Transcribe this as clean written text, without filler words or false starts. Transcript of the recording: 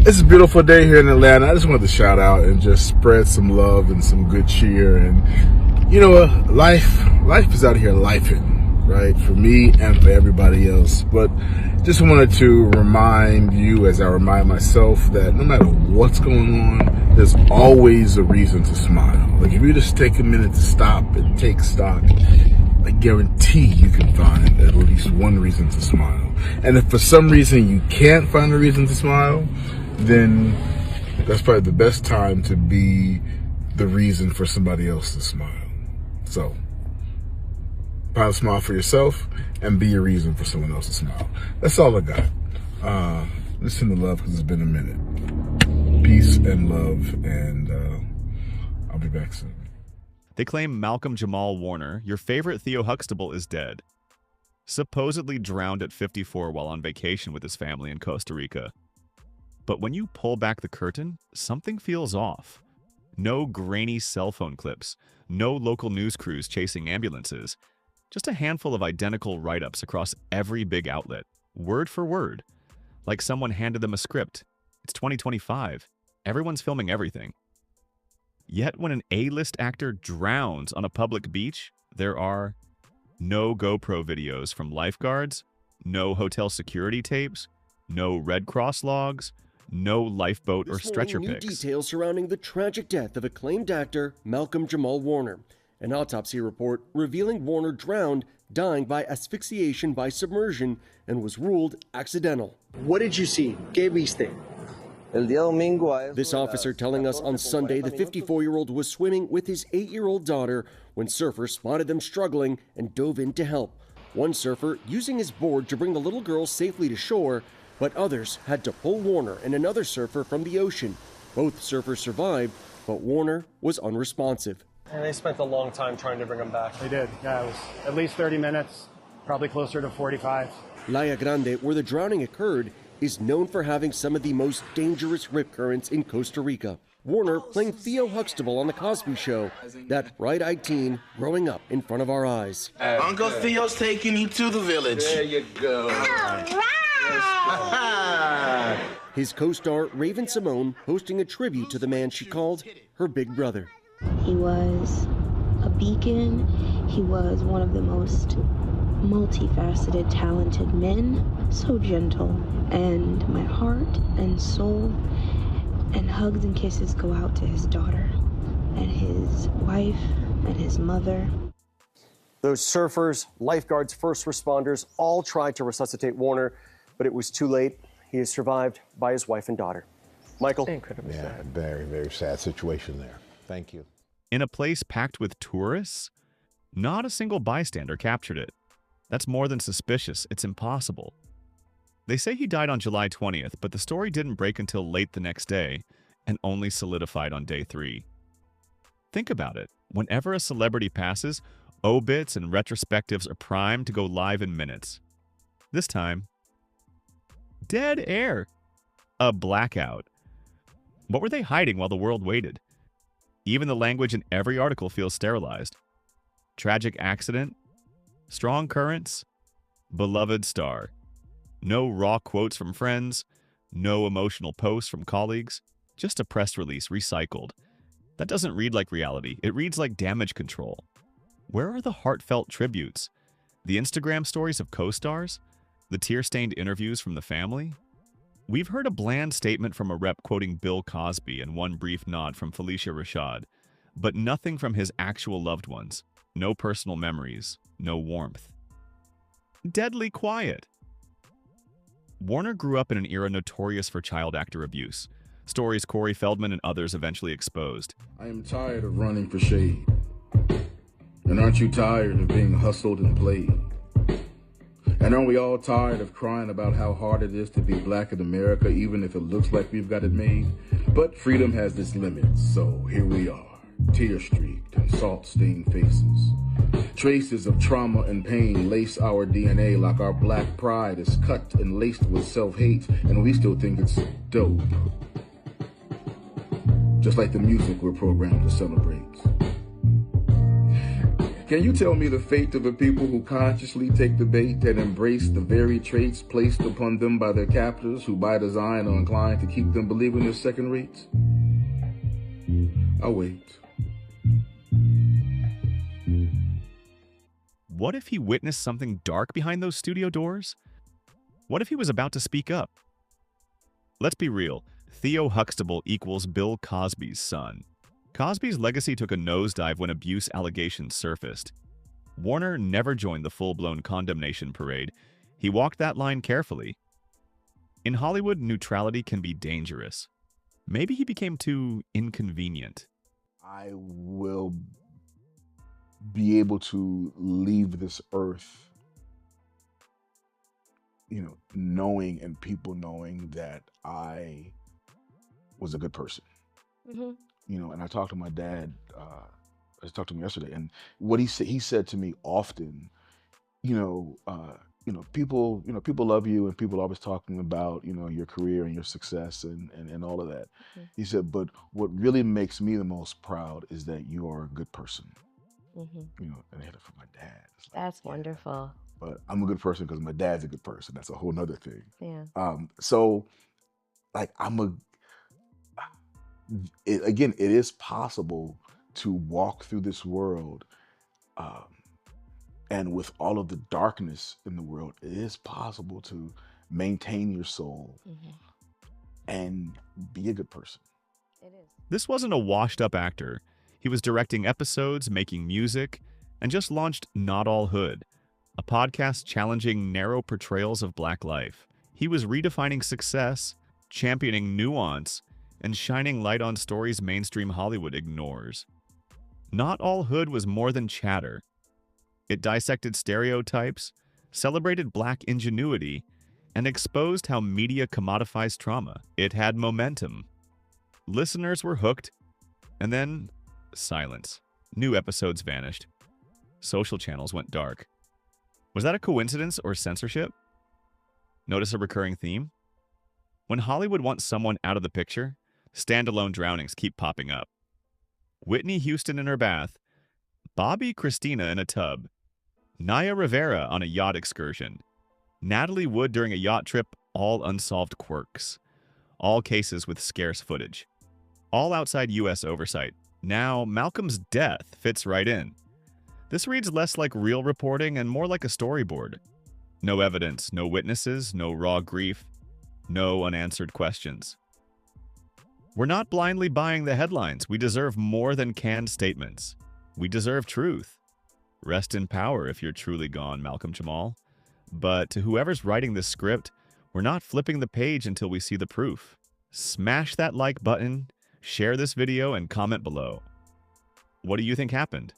It's a beautiful day here in Atlanta. I just wanted to shout out and just spread some love and some good cheer. And you know, life is out here lifing, right? For me and for everybody else. But just wanted to remind you, as I remind myself, that no matter what's going on, there's always a reason to smile. Like if you just take a minute to stop and take stock, I guarantee you can find at least one reason to smile. And if for some reason you can't find a reason to smile, then that's probably the best time to be the reason for somebody else to smile. So, find a smile for yourself and be a reason for someone else to smile. That's all I got. Listen to love because it's been a minute. Peace and love, and I'll be back soon. They claim Malcolm-Jamal Warner, your favorite Theo Huxtable, is dead. Supposedly drowned at 54 while on vacation with his family in Costa Rica. But when you pull back the curtain, something feels off. No grainy cell phone clips, no local news crews chasing ambulances, just a handful of identical write-ups across every big outlet, word for word, like someone handed them a script. It's 2025. Everyone's filming everything. Yet when an A-list actor drowns on a public beach, there are no GoPro videos from lifeguards, no hotel security tapes, no Red Cross logs, no lifeboat or stretcher pics. New details surrounding the tragic death of acclaimed actor Malcolm-Jamal Warner. An autopsy report revealing Warner drowned, dying by asphyxiation by submersion, and was ruled accidental. What did you see? ¿Qué viste? This officer telling us on Sunday the 54-year-old was swimming with his 8-year-old daughter when surfers spotted them struggling and dove in to help. One surfer using his board to bring the little girl safely to shore, but others had to pull Warner and another surfer from the ocean. Both surfers survived, but Warner was unresponsive. And they spent a long time trying to bring him back. They did. Yeah, it was at least 30 minutes, probably closer to 45. Playa Grande, where the drowning occurred, is known for having some of the most dangerous rip currents in Costa Rica. Warner playing Theo Huxtable on The Cosby Show, that bright-eyed teen growing up in front of our eyes. Uncle Theo's taking you to the village. There you go. His co-star Raven Simone posting a tribute to the man she called her big brother. He was a beacon. He was one of the most multifaceted, talented men. So gentle. And my heart and soul and hugs and kisses go out to his daughter and his wife and his mother. Those surfers, lifeguards, first responders all tried to resuscitate Warner, but it was too late. He is survived by his wife and daughter. Michael? Incredibly sad. Very, very sad situation there. Thank you. In a place packed with tourists, not a single bystander captured it. That's more than suspicious. It's impossible. They say he died on July 20th, but the story didn't break until late the next day and only solidified on day 3. Think about it. Whenever a celebrity passes, obits and retrospectives are primed to go live in minutes. This time, dead air. A blackout. What were they hiding while the world waited? Even the language in every article feels sterilized. Tragic accident, strong currents, beloved star. No raw quotes from friends, no emotional posts from colleagues, just a press release recycled. That doesn't read like reality. It reads like damage control. Where are the heartfelt tributes? The Instagram stories of co-stars? The tear-stained interviews from the family? We've heard a bland statement from a rep quoting Bill Cosby and one brief nod from Felicia Rashad, but nothing from his actual loved ones. No personal memories, no warmth. Deadly quiet. Warner grew up in an era notorious for child actor abuse, stories Corey Feldman and others eventually exposed. I am tired of running for shade. And aren't you tired of being hustled and played? And aren't we all tired of crying about how hard it is to be black in America, even if it looks like we've got it made? But freedom has its limits, so here we are, tear-streaked and salt-stained faces. Traces of trauma and pain lace our DNA like our black pride is cut and laced with self-hate, and we still think it's dope. Just like the music we're programmed to celebrate. Can you tell me the fate of the people who consciously take the bait and embrace the very traits placed upon them by their captors, who by design are inclined to keep them believing they're second rates? I'll wait. What if he witnessed something dark behind those studio doors? What if he was about to speak up? Let's be real. Theo Huxtable equals Bill Cosby's son. Cosby's legacy took a nosedive when abuse allegations surfaced. Warner never joined the full-blown condemnation parade. He walked that line carefully. In Hollywood, neutrality can be dangerous. Maybe he became too inconvenient. I will be able to leave this earth, knowing and people knowing that I was a good person. And I talked to my dad, I talked to him yesterday, and what he said to me often, people love you, and people are always talking about, your career and your success and all of that. He said, but what really makes me the most proud is that you are a good person. And I had it from my dad. It's like, That's wonderful. But I'm a good person because my dad's a good person. That's a whole nother thing. Yeah. So like it is possible to walk through this world, and with all of the darkness in the world, it is possible to maintain your soul and be a good person. It is. This wasn't a washed-up actor. He was directing episodes, making music, and just launched Not All Hood, a podcast challenging narrow portrayals of Black life. He was redefining success, championing nuance, and shining light on stories mainstream Hollywood ignores. Not All Hood was more than chatter. It dissected stereotypes, celebrated Black ingenuity, and exposed how media commodifies trauma. It had momentum. Listeners were hooked, and then silence. New episodes vanished. Social channels went dark. Was that a coincidence or censorship? Notice a recurring theme? When Hollywood wants someone out of the picture, standalone drownings keep popping up. Whitney Houston in her bath, Bobby Christina in a tub, Naya Rivera on a yacht excursion, Natalie Wood during a yacht trip, all unsolved quirks. All cases with scarce footage. All outside U.S. oversight. Now, Malcolm's death fits right in. This reads less like real reporting and more like a storyboard. No evidence, no witnesses, no raw grief, no unanswered questions. We're not blindly buying the headlines. We deserve more than canned statements. We deserve truth. Rest in power if you're truly gone, Malcolm-Jamal. But to whoever's writing this script, we're not flipping the page until we see the proof. Smash that like button, share this video, and comment below. What do you think happened?